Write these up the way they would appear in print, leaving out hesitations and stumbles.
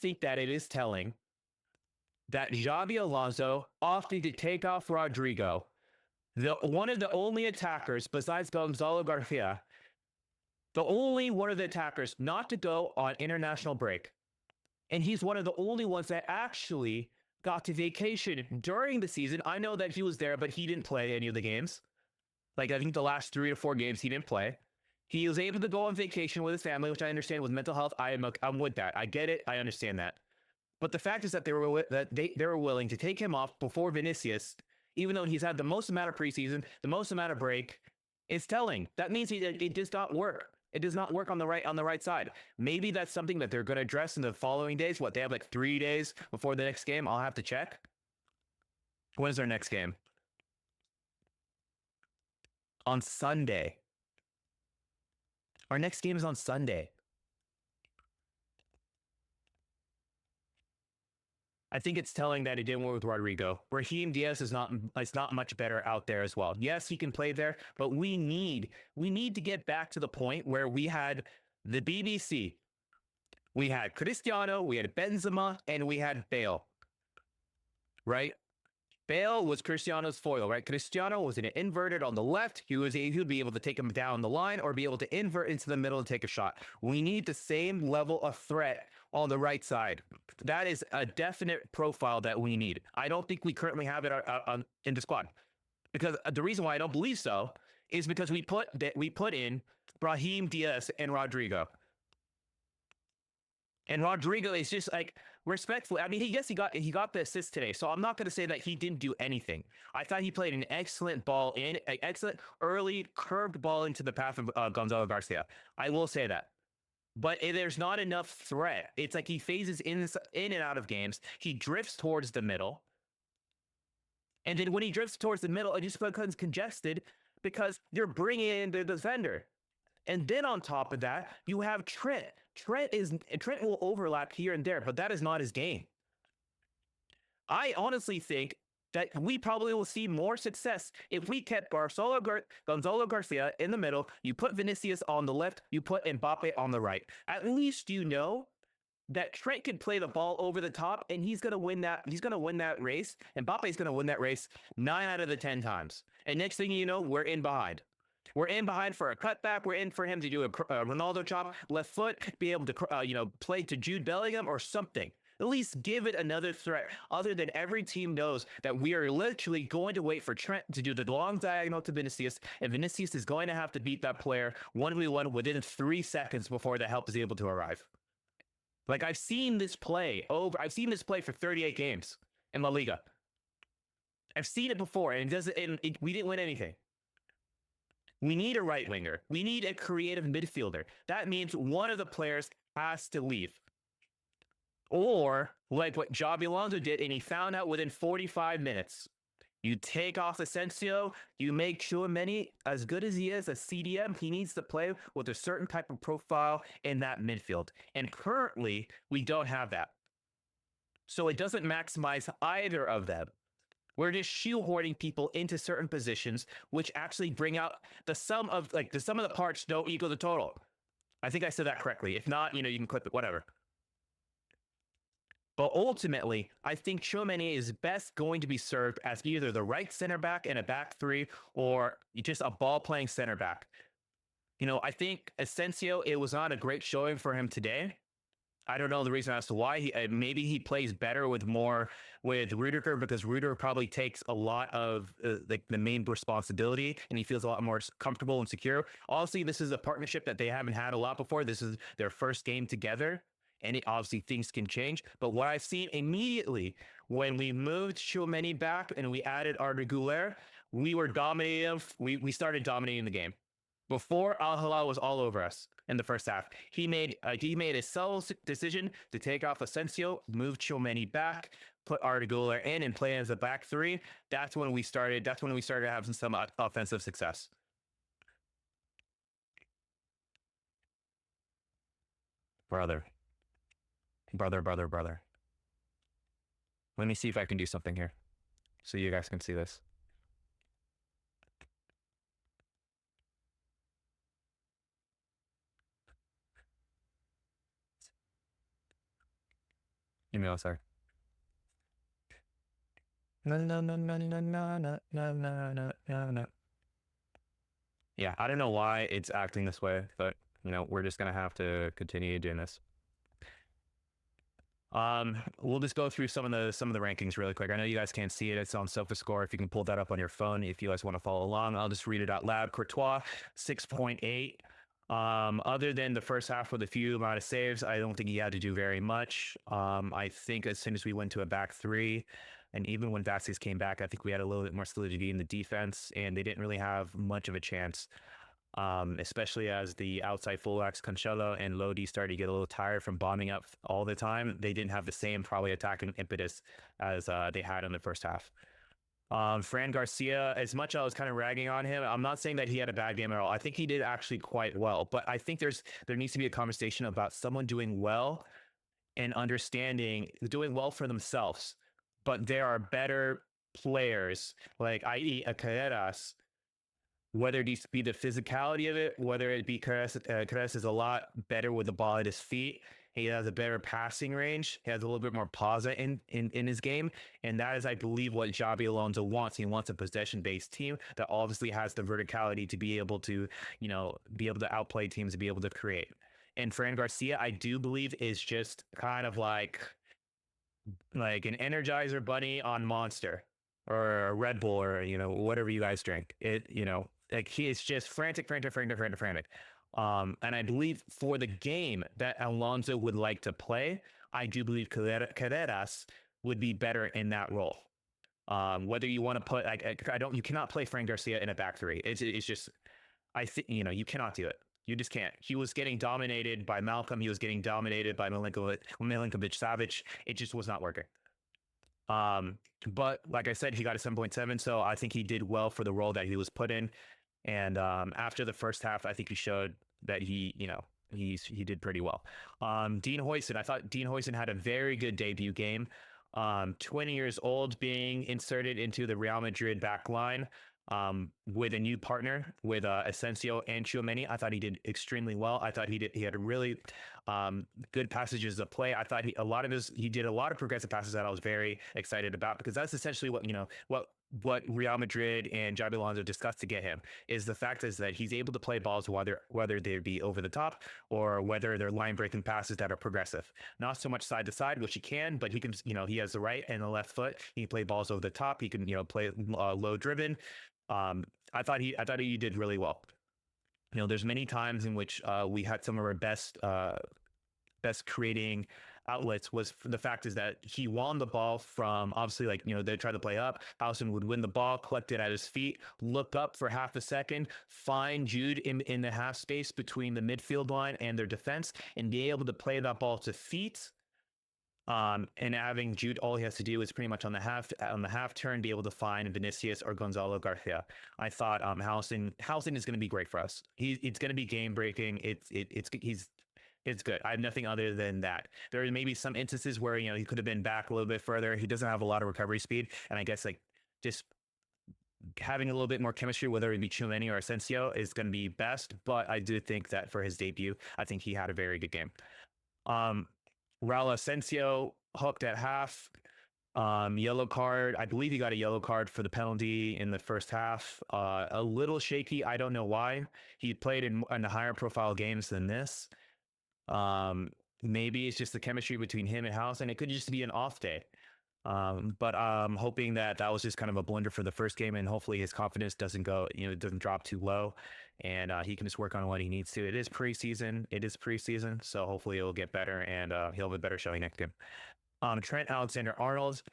think that it is telling that Xabi Alonso opted to take off Rodrygo, one of the only attackers besides Gonzalo Garcia, the only one of the attackers not to go on international break. And he's one of the only ones that actually got to vacation during the season. I know that he was there, but he didn't play any of the games. Like, I think the last 3 or 4 games he didn't play. He was able to go on vacation with his family, which I understand with mental health. I'm with that. I get it. I understand that. But the fact is that they were willing to take him off before Vinicius, even though he's had the most amount of preseason, the most amount of break. It's telling. That means it does not work. It does not work on the right side. Maybe that's something that they're going to address in the following days. What, they have like 3 days before the next game? I'll have to check. When is their next game? On Sunday. Our next game is on Sunday. I think it's telling that it didn't work with Rodrygo. Raheem Diaz is not much better out there as well. Yes, he can play there, but we need to get back to the point where we had the BBC, we had Cristiano, we had Benzema, and we had Bale. Right? Bale was Cristiano's foil, right? Cristiano was inverted on the left. He would be able to take him down the line or be able to invert into the middle and take a shot. We need the same level of threat on the right side. That is a definite profile that we need. I don't think we currently have it in the squad. Because the reason why I don't believe so is because we put in Brahim Diaz and Rodrygo. And Rodrygo is just like respectful. I mean, he got the assist today, so I'm not going to say that he didn't do anything. I thought he played an excellent ball an excellent early curved ball into the path of Gonzalo Garcia. I will say that. But there's not enough threat. It's like he phases in and out of games. He drifts towards the middle. And then when he drifts towards the middle, it just becomes congested because you're bringing in the defender. And then on top of that, you have Trent. Trent will overlap here and there, but that is not his game. I honestly think that we probably will see more success if we kept Gonzalo Garcia in the middle, you put Vinicius on the left, you put Mbappe on the right. At least you know that Trent can play the ball over the top, and he's going to win that. He's going to win that race. Mbappe's going to win that race 9 out of the 10 times. And next thing you know, we're in behind. We're in behind for a cutback. We're in for him to do a Ronaldo chop, left foot, be able to play to Jude Bellingham or something. At least give it another threat. Other than every team knows that we are literally going to wait for Trent to do the long diagonal to Vinicius, and Vinicius is going to have to beat that player 1v1 within 3 seconds before the help is able to arrive. Like, I've seen this play for 38 games in La Liga. I've seen it before, and we didn't win anything. We need a right winger. We need a creative midfielder. That means one of the players has to leave. Or like what Xabi Alonso did, and he found out within 45 minutes. You take off Asensio, you make Tchouaméni, as good as he is, a CDM, he needs to play with a certain type of profile in that midfield. And currently, we don't have that. So it doesn't maximize either of them. We're just shoehorning people into certain positions, which actually bring out the sum of the parts don't equal the total. I think I said that correctly. If not, you can clip it, whatever. But ultimately, I think Tchouaméni is best going to be served as either the right center back in a back 3 or just a ball-playing center back. I think Asensio, it was not a great showing for him today. I don't know the reason as to why. Maybe he plays better with Rudiger, because Rudiger probably takes a lot of the main responsibility, and he feels a lot more comfortable and secure. Obviously, this is a partnership that they haven't had a lot before. This is their first game together, and obviously things can change. But what I've seen immediately when we moved Tchouaméni back and we added Arda Güler, we were dominating. We started dominating the game. Before, Al Hilal was all over us in the first half. He made a subtle decision to take off Asensio, move Tchouaméni back, put Arda Güler in, and play as a back 3. That's when we started having some offensive success. Brother. Let me see if I can do something here so you guys can see this. Email, sorry. No, no, no, no, no, no, no, no, no, no, no, no. Yeah, I don't know why it's acting this way, but we're just gonna have to continue doing this. We'll just go through some of the rankings really quick. I know you guys can't see it. It's on SofaScore. If you can pull that up on your phone, if you guys want to follow along, I'll just read it out loud. Courtois, 6.8. Other than the first half with a few amount of saves, I don't think he had to do very much. I think as soon as we went to a back three, and even when Vasquez came back, I think we had a little bit more solidity in the defense, and they didn't really have much of a chance. Especially as the outside fullbacks Cancelo and Lodi started to get a little tired from bombing up all the time. They didn't have the same probably attacking impetus as they had in the first half. Fran Garcia, as much as I was kind of ragging on him, I'm not saying that he had a bad game at all. I think he did actually quite well, but I think there needs to be a conversation about someone doing well and understanding doing well for themselves, but there are better players like i.e. a Carreras, whether it be the physicality of it, whether it be Carreras is a lot better with the ball at his feet. He has a better passing range. He has a little bit more pausa in his game. And that is, I believe, what Xabi Alonso wants. He wants a possession-based team that obviously has the verticality to be able to, be able to outplay teams, to be able to create. And Fran Garcia, I do believe, is just kind of like an Energizer bunny on Monster or a Red Bull or whatever you guys drink. Like he is just frantic, frantic, frantic, frantic, frantic. And I believe for the game that Alonso would like to play, I do believe Carreras would be better in that role. Whether you want to put you cannot play Frank Garcia in a back three. It's just I think you cannot do it. You just can't. He was getting dominated by Malcolm. He was getting dominated by Milinkovic-Savic. It just was not working. But like I said, he got a 7.7, so I think he did well for the role that he was put in. And after the first half, I think he showed that he did pretty well. Dean Huijsen, I thought Dean Huijsen had a very good debut game. 20 years old, being inserted into the Real Madrid back line with a new partner with Asensio and Tchouaméni. I thought he did extremely well. I thought he had a really good passages of play. I thought he did a lot of progressive passes that I was very excited about, because that's essentially what Real Madrid and Xabi Alonso discussed to get him, is the fact is that he's able to play balls whether they be over the top or whether they're line breaking passes that are progressive. Not so much side to side, which he can, but he can, he has the right and the left foot. He can play balls over the top. He can, play low driven. I thought he did really well. There's many times in which we had some of our best creating outlets. Was the fact is that he won the ball from, obviously, they tried to play up. Alisson would win the ball, collect it at his feet, look up for half a second, find Jude in the half space between the midfield line and their defense, and be able to play that ball to feet. And having Jude, all he has to do is pretty much on the half turn be able to find Vinicius or Gonzalo Garcia. I thought Howson is going to be great for us. It's going to be game breaking. It's good. I have nothing other than that. There may be some instances where he could have been back a little bit further. He doesn't have a lot of recovery speed, and I guess just having a little bit more chemistry, whether it be Tchouaméni or Asensio, is going to be best. But I do think that for his debut, I think he had a very good game. Raul Asensio hooked at half. Yellow card. I believe he got a yellow card for the penalty in the first half. A little shaky. I don't know why. He played in the higher profile games than this. Maybe it's just the chemistry between him and House, and it could just be an off day. But I'm hoping that was just kind of a blunder for the first game, and hopefully his confidence doesn't drop too low, and he can just work on what he needs to. It is preseason, so hopefully it'll get better, and he'll have a better showing next game. Trent Alexander-Arnold.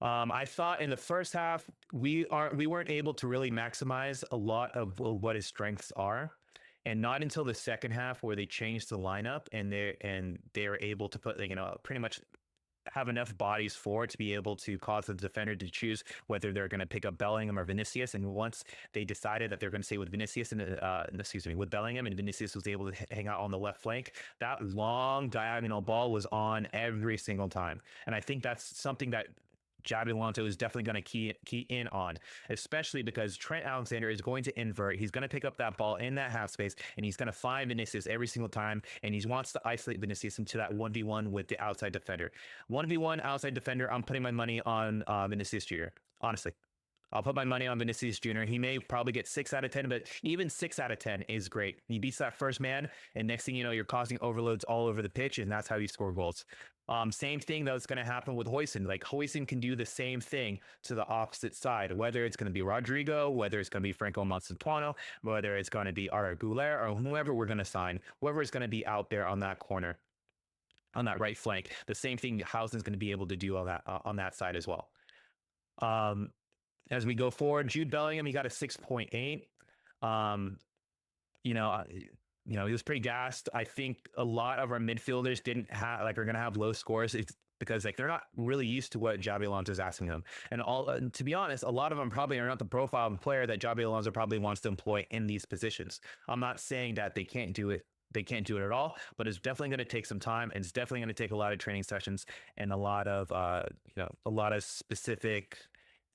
I thought in the first half we weren't able to really maximize a lot of what his strengths are. And not until the second half where they changed the lineup and they were able to put pretty much have enough bodies forward to be able to cause the defender to choose whether they're going to pick up Bellingham or Vinicius. And once they decided that they're going to stay with Vinicius with Bellingham, and Vinicius was able to hang out on the left flank, that long diagonal ball was on every single time. And I think that's something that Javi Alonso is definitely going to key in on, especially because Trent Alexander is going to invert. He's going to pick up that ball in that half space, and he's going to find Vinicius every single time, and he wants to isolate Vinicius into that 1v1 with the outside defender. 1v1 outside defender, I'm putting my money on Vinicius Jr., honestly. I'll put my money on Vinicius Jr. He may probably get 6 out of 10, but even 6 out of 10 is great. He beats that first man, and next thing you know, you're causing overloads all over the pitch, and that's how you score goals. Same thing that's going to happen with Hoyson. Like Hoyson can do the same thing to the opposite side, whether it's going to be Rodrygo, whether it's going to be Franco Mazzatuano, whether it's going to be Arda Güler, or whoever we're going to sign, whoever is going to be out there on that corner, on that right flank. The same thing Housen's going to be able to do on that side as well. As we go forward, Jude Bellingham, he got a 6.8. You know, he was pretty gassed. I think a lot of our midfielders are going to have low scores. It's because like they're not really used to what Javi Alonso is asking them. And to be honest, a lot of them probably are not the profile of player that Javi Alonso probably wants to employ in these positions. I'm not saying that they can't do it. They can't do it at all, but it's definitely going to take some time, and it's definitely going to take a lot of training sessions and a lot of specific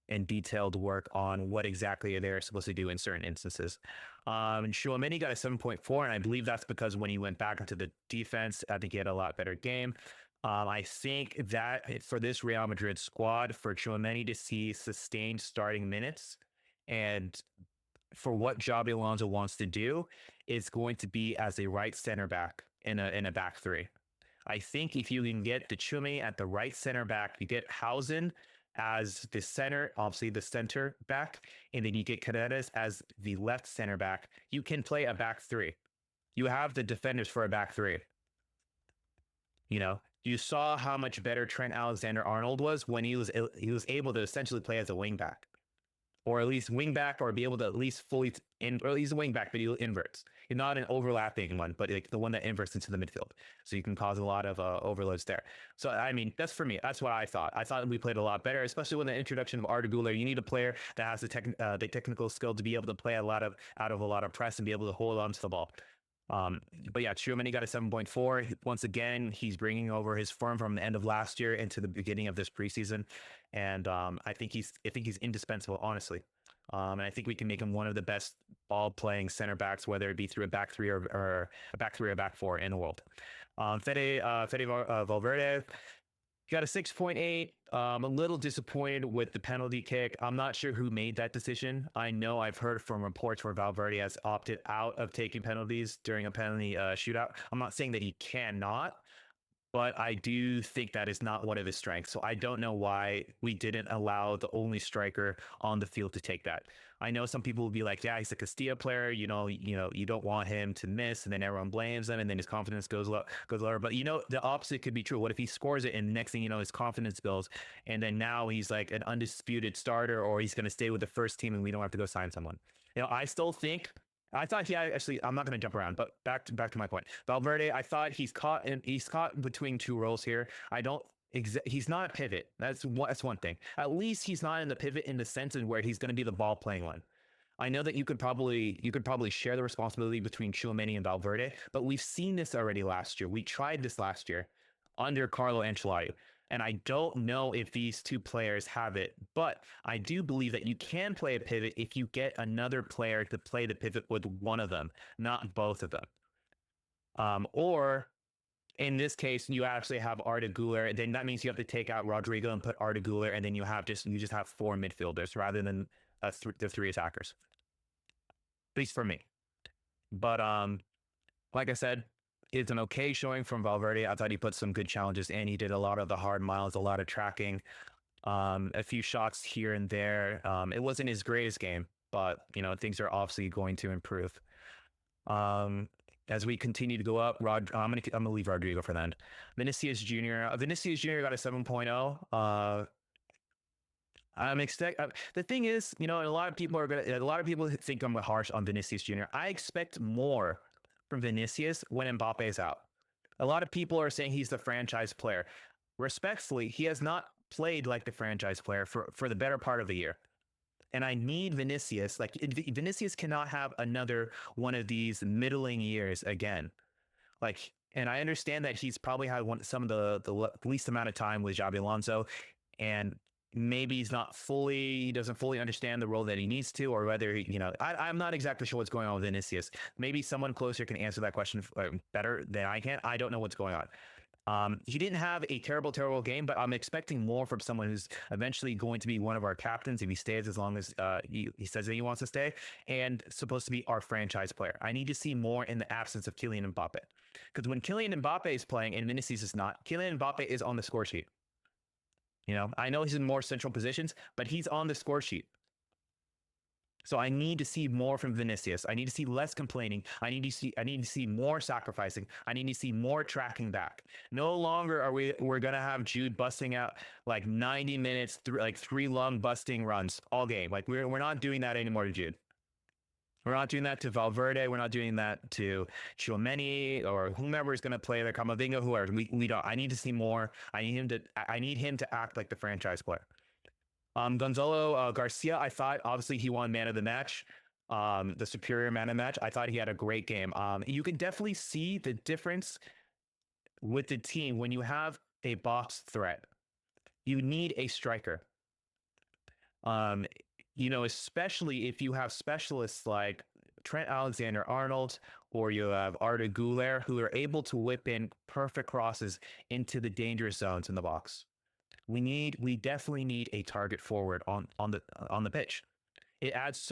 and detailed work on what exactly they're supposed to do in certain instances. And Tchouaméni got a 7.4, and I believe that's because when he went back into the defense, I think he had a lot better game. I think that for this Real Madrid squad, for Tchouaméni to see sustained starting minutes and for what Javi Alonso wants to do is going to be as a right center back in a back three. I think if you can get the Tchouaméni at the right center back, you get Housen as the center, obviously the center back, and then you get Paredes as the left center back, you can play a back three. You have the defenders for a back three. You saw how much better Trent Alexander-Arnold was when he was able to essentially play as a wing back, or at least wing back, or be able to at least or he's a wing back, but he inverts. He's not an overlapping one, but like the one that inverts into the midfield. So you can cause a lot of overloads there. So, I mean, that's for me. That's what I thought. I thought we played a lot better, especially with the introduction of Arda Güler. You need a player that has the technical skill to be able to play out of a lot of press and be able to hold on to the ball. But yeah, Tchouaméni got a 7.4. Once again, he's bringing over his form from the end of last year into the beginning of this preseason, and I think he's indispensable, honestly. And I think we can make him one of the best ball-playing center backs, whether it be through a back three or a back three or back four in the world. Fede Valverde got a 6.8. I'm a little disappointed with the penalty kick. I'm not sure who made that decision. I know I've heard from reports where Valverde has opted out of taking penalties during a penalty shootout. I'm not saying that he cannot, but I do think that is not one of his strengths. So I don't know why we didn't allow the only striker on the field to take that. I know some people will be like, yeah, he's a Castilla player. You don't want him to miss, and then everyone blames him, and then his confidence goes lower. But the opposite could be true. What if he scores it, and the next thing you know, his confidence builds, and then now he's like an undisputed starter, or he's going to stay with the first team, and we don't have to go sign someone. I still think. I thought I'm not going to jump around, but back to my point. Valverde, I thought he's caught between two roles here. He's not a pivot. That's one thing. At least he's not in the pivot in the sense in where he's going to be the ball playing one. I know that you could probably share the responsibility between Tchouaméni and Valverde, but we've seen this already last year. We tried this last year under Carlo Ancelotti. And I don't know if these two players have it, but I do believe that you can play a pivot if you get another player to play the pivot with one of them, not both of them. Or in this case, you actually have Arda Güler. Then that means you have to take out Rodrygo and put Arda Güler, and then you just have 4 midfielders rather than the 3 attackers. At least for me. But like I said, it's an okay showing from Valverde. I thought he put some good challenges in. He did a lot of the hard miles, a lot of tracking, a few shots here and there. It wasn't his greatest game, but things are obviously going to improve. As we continue to go up, I'm gonna leave Rodrygo for then. Vinicius Jr. Vinicius Jr. got a 7.0. The thing is, a lot of people think I'm harsh on Vinicius Jr. I expect more from Vinicius when Mbappe is out. A lot of people are saying he's the franchise player. Respectfully, he has not played like the franchise player for the better part of the year. And I need Vinicius. Like, Vinicius cannot have another one of these middling years again. Like, and I understand that he's probably had some of the least amount of time with Xabi Alonso, and maybe he doesn't fully understand the role that he needs to, or whether I'm not exactly sure what's going on with Vinicius. Maybe someone closer can answer that question better than I can. I don't know what's going on. He didn't have a terrible game, but I'm expecting more from someone who's eventually going to be one of our captains if he stays as long as he says that he wants to stay, and supposed to be our franchise player. I need to see more in the absence of Kylian Mbappe, because when Kylian Mbappe is playing and Vinicius is not, Kylian Mbappe is on the score sheet. I know he's in more central positions, but he's on the score sheet. So I need to see more from Vinicius. I need to see less complaining. I need to see more sacrificing. I need to see more tracking back. No longer are we're gonna have Jude busting out like 90 minutes through like 3 long busting runs all game. Like we're not doing that anymore to Jude. We're not doing that to Valverde. We're not doing that to Tchouaméni or whomever is going to play there, Camavinga, whoever. We don't. I need to see more. I need him to act like the franchise player. Gonzalo Garcia, I thought obviously he won man of the match, the superior man of the match. I thought he had a great game. You can definitely see the difference with the team when you have a box threat. You need a striker. Especially if you have specialists like Trent Alexander-Arnold or you have Arda Güler, who are able to whip in perfect crosses into the dangerous zones in the box. We definitely need a target forward on the pitch. It adds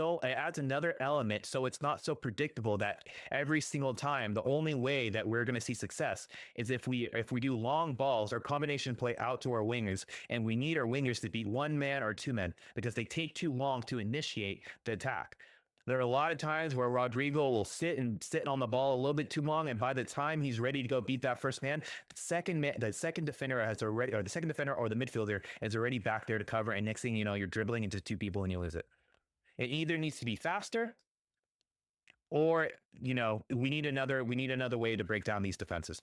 another element, so it's not so predictable that every single time the only way that we're going to see success is if we do long balls or combination play out to our wingers, and we need our wingers to be 1 man or 2 men because they take too long to initiate the attack. There are a lot of times where Rodrygo will sit on the ball a little bit too long, and by the time he's ready to go beat that first man, the second defender or the midfielder is already back there to cover, and next thing you know, you're dribbling into 2 people and you lose it. It either needs to be faster, or we need another way to break down these defenses.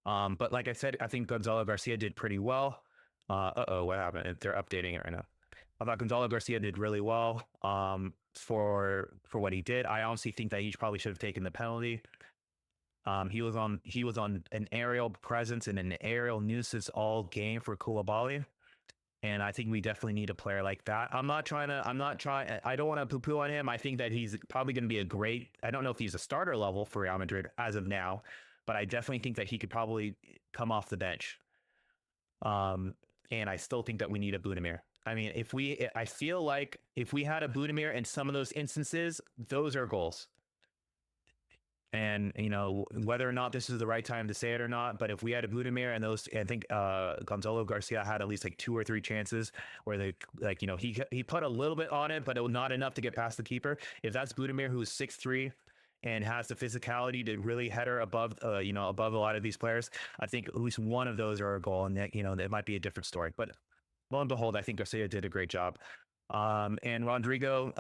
But like I said, I think Gonzalo Garcia did pretty well. What happened? They're updating it right now. I thought Gonzalo Garcia did really well for what he did. I honestly think that he probably should have taken the penalty. He was on an aerial presence and an aerial nuisance all game for Koulibaly. And I think we definitely need a player like that. I don't want to poo-poo on him. I think that he's probably going to be I don't know if he's a starter level for Real Madrid as of now, but I definitely think that he could probably come off the bench. And I still think that we need a Budimir. I mean, I feel like if we had a Budimir in some of those instances, those are goals. And, whether or not this is the right time to say it or not, but if we had a Budimir and I think Gonzalo Garcia had at least like 2 or 3 chances where he put a little bit on it, but it was not enough to get past the keeper. If that's Budimir, who's 6'3", and has the physicality to really header above a lot of these players, I think at least one of those are a goal, and that might be a different story. But lo and behold, I think Garcia did a great job. And Rodrygo,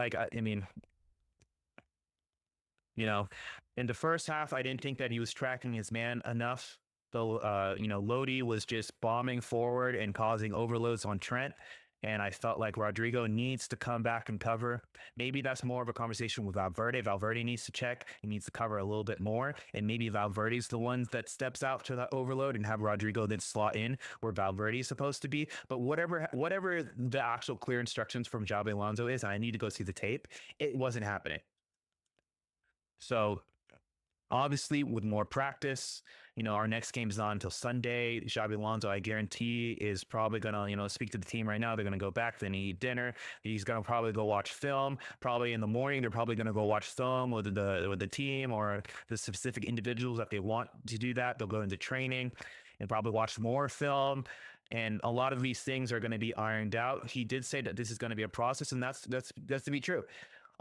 in the first half, I didn't think that he was tracking his man enough. So, Lodi was just bombing forward and causing overloads on Trent. And I felt like Rodrygo needs to come back and cover. Maybe that's more of a conversation with Valverde. Valverde needs to check. He needs to cover a little bit more. And maybe Valverde's the one that steps out to that overload and have Rodrygo then slot in where Valverde is supposed to be. But whatever the actual clear instructions from Xabi Alonso is, I need to go see the tape. It wasn't happening. So obviously, with more practice, our next game is not until Sunday. Xabi Alonso, I guarantee, is probably going to, speak to the team right now. They're going to go back, then eat dinner. He's going to probably go watch film. Probably in the morning, they're probably going to go watch film with the team or the specific individuals that they want to do that. They'll go into training and probably watch more film. And a lot of these things are going to be ironed out. He did say that this is going to be a process, and that's to be true.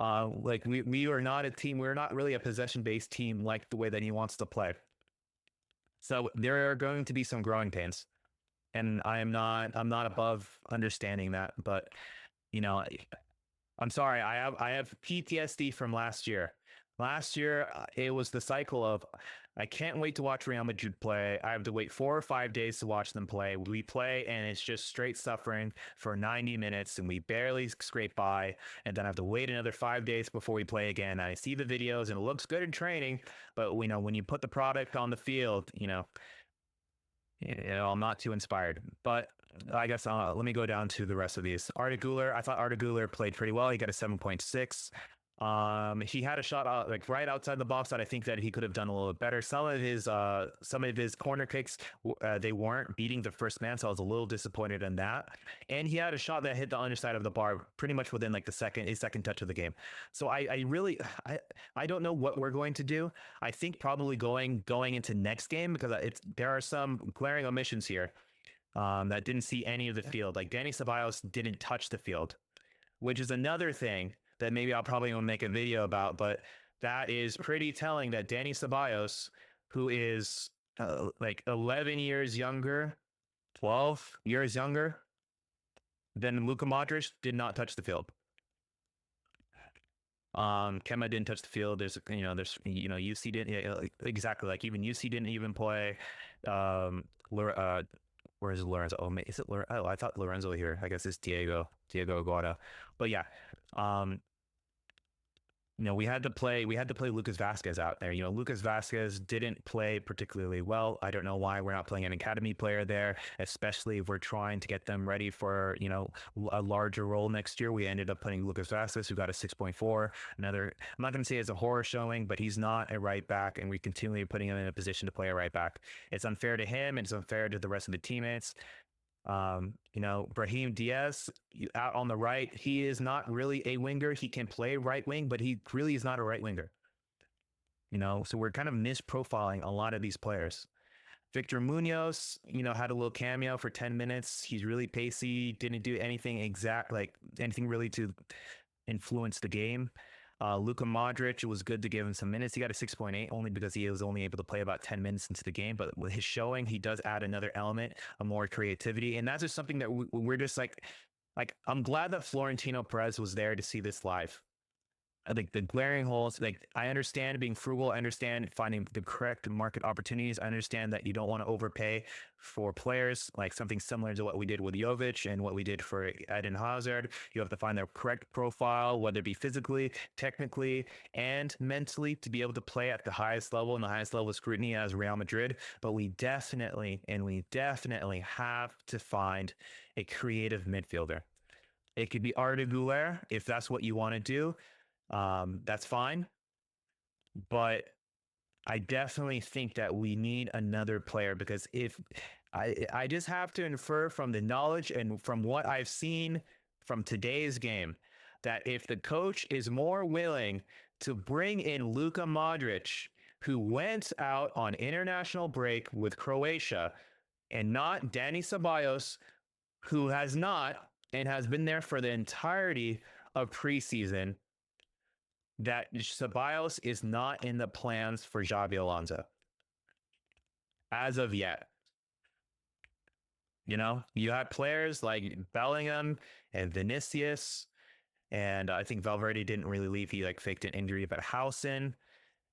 We are not a team. We're not really a possession-based team like the way that he wants to play. So there are going to be some growing pains, and I'm not above understanding that. But I'm sorry. I have PTSD from last year. Last year, it was the cycle of I can't wait to watch Real Madrid play. I have to wait 4 or 5 days to watch them play. We play, and it's just straight suffering for 90 minutes, and we barely scrape by. And then I have to wait another 5 days before we play again. I see the videos, and it looks good in training, but when you put the product on the field, I'm not too inspired. But I guess let me go down to the rest of these. Arda Güler, I thought Arda Güler played pretty well. He got a 7.6. He had a shot out like right outside the box that I think that he could have done a little bit better. Some of his corner kicks, they weren't beating the first man, so I was a little disappointed in that. And he had a shot that hit the underside of the bar pretty much within like his second touch of the game. So I really I don't know what we're going to do. I think probably going into next game, because there are some glaring omissions here that didn't see any of the field. Like Danny Ceballos didn't touch the field, which is another thing that maybe I'll probably want to make a video about, but that is pretty telling that Danny Ceballos, who is like 11 years younger, 12 years younger than Luka Modric, did not touch the field. Kema didn't touch the field. UC didn't, exactly, like even UC didn't even play. Where is Lorenzo? Oh, is it Lorenzo? Oh, I thought Lorenzo here. I guess it's Diego Aguada. But yeah, we had to play Lucas Vasquez out there. Lucas Vasquez didn't play particularly well. I don't know why we're not playing an academy player there, especially if we're trying to get them ready for, a larger role next year. We ended up putting Lucas Vasquez, who got a 6.4. I'm not going to say it's a horror showing, but he's not a right back, and we continually putting him in a position to play a right back. It's unfair to him, and it's unfair to the rest of the teammates. Brahim Diaz out on the right, he is not really a winger. He can play right wing, but he really is not a right winger. So we're kind of misprofiling a lot of these players. Victor Munoz, had a little cameo for 10 minutes. He's really pacey, didn't do anything anything really to influence the game. Luka Modric, it was good to give him some minutes. He got a 6.8 only because he was only able to play about 10 minutes into the game. But with his showing, he does add another element of more creativity. And that's just something that we're just like I'm glad that Florentino Perez was there to see this live. I think the glaring holes, I understand being frugal. I understand finding the correct market opportunities. I understand that you don't want to overpay for players, like something similar to what we did with Jovic and what we did for Eden Hazard. You have to find their correct profile, whether it be physically, technically, and mentally, to be able to play at the highest level and the highest level of scrutiny as Real Madrid. But we definitely have to find a creative midfielder. It could be Arda Güler if that's what you want to do. That's fine, but I definitely think that we need another player, because if I just have to infer from the knowledge and from what I've seen from today's game, that if the coach is more willing to bring in Luka Modric, who went out on international break with Croatia, and not Danny Ceballos, who has not and has been there for the entirety of preseason, that Ceballos is not in the plans for Xabi Alonso as of yet. You had players like Bellingham and Vinicius, and I think Valverde didn't really leave. He faked an injury, but Housen,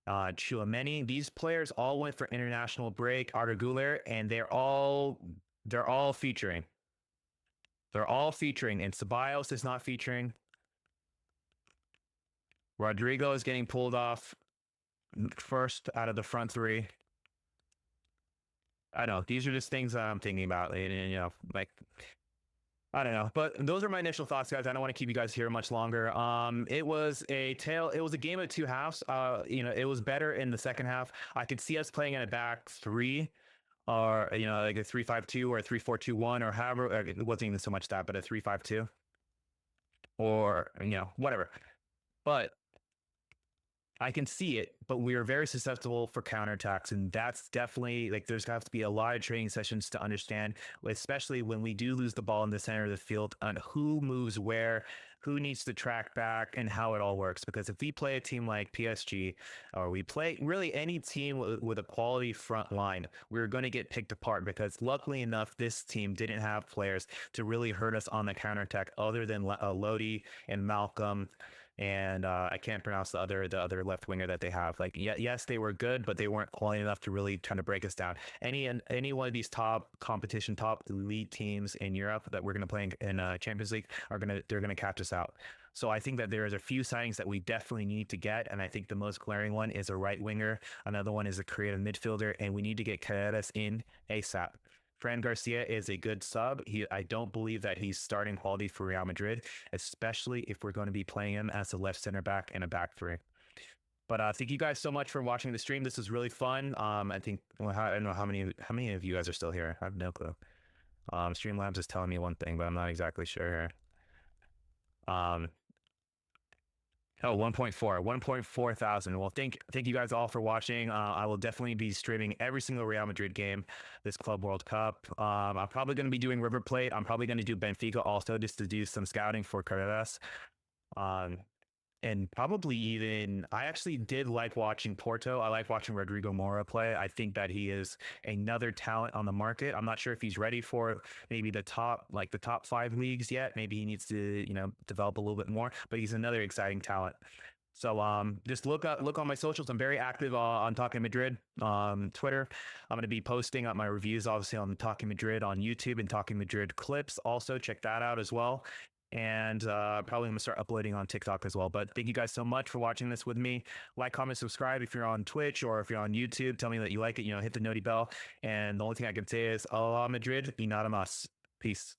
Tchouaméni, these players all went for international break. Arda Güler, and they're all featuring. They're all featuring, and Ceballos is not featuring. Rodrygo is getting pulled off first out of the front three. I know these are just things that I'm thinking about, and I don't know, but those are my initial thoughts, guys. I don't want to keep you guys here much longer. It was a game of two halves. It was better in the second half. I could see us playing in a back three, or like a 3-5-2 or a 3-4-2-1, or however. It wasn't even so much that, but a 3-5-2, or whatever. But I can see it, but we are very susceptible for counterattacks, and that's definitely there's have to be a lot of training sessions to understand, especially when we do lose the ball in the center of the field, on who moves where, who needs to track back, and how it all works. Because if we play a team like PSG, or we play really any team with a quality front line, we're going to get picked apart, because luckily enough, this team didn't have players to really hurt us on the counterattack other than Lodi and Malcolm. And I can't pronounce the other left winger that they have. Yes, they were good, but they weren't quality enough to really try to break us down. Any one of these top elite teams in Europe that we're going to play in Champions League they're gonna catch us out. So I think that there is a few signings that we definitely need to get, and I think the most glaring one is a right winger. Another one is a creative midfielder, and we need to get Carreras in ASAP. Fran Garcia is a good sub. I don't believe that he's starting quality for Real Madrid, especially if we're going to be playing him as a left center back and a back three. But thank you guys so much for watching the stream. This was really fun. I think I don't know how many of you guys are still here. I have no clue. Streamlabs is telling me one thing, but I'm not exactly sure. Um, Oh, 1.4 thousand. Well, thank you guys all for watching. I will definitely be streaming every single Real Madrid game this Club World Cup. I'm probably going to be doing River Plate. I'm probably going to do Benfica also just to do some scouting for Carreras. Um, and probably even I actually did like watching Porto. I like watching Rodrygo Mora play. I think that he is another talent on the market. I'm not sure if he's ready for maybe the top 5 leagues yet. Maybe he needs to, develop a little bit more, but he's another exciting talent. So just look on my socials. I'm very active on Talking Madrid Twitter. I'm going to be posting up my reviews obviously on Talking Madrid on YouTube and Talking Madrid clips. Also check that out as well. And probably going to start uploading on TikTok as well. But thank you guys so much for watching this with me. Like, comment, subscribe if you're on Twitch or if you're on YouTube. Tell me that you like it. Hit the noti bell. And the only thing I can say is, Madrid y nada más. Peace.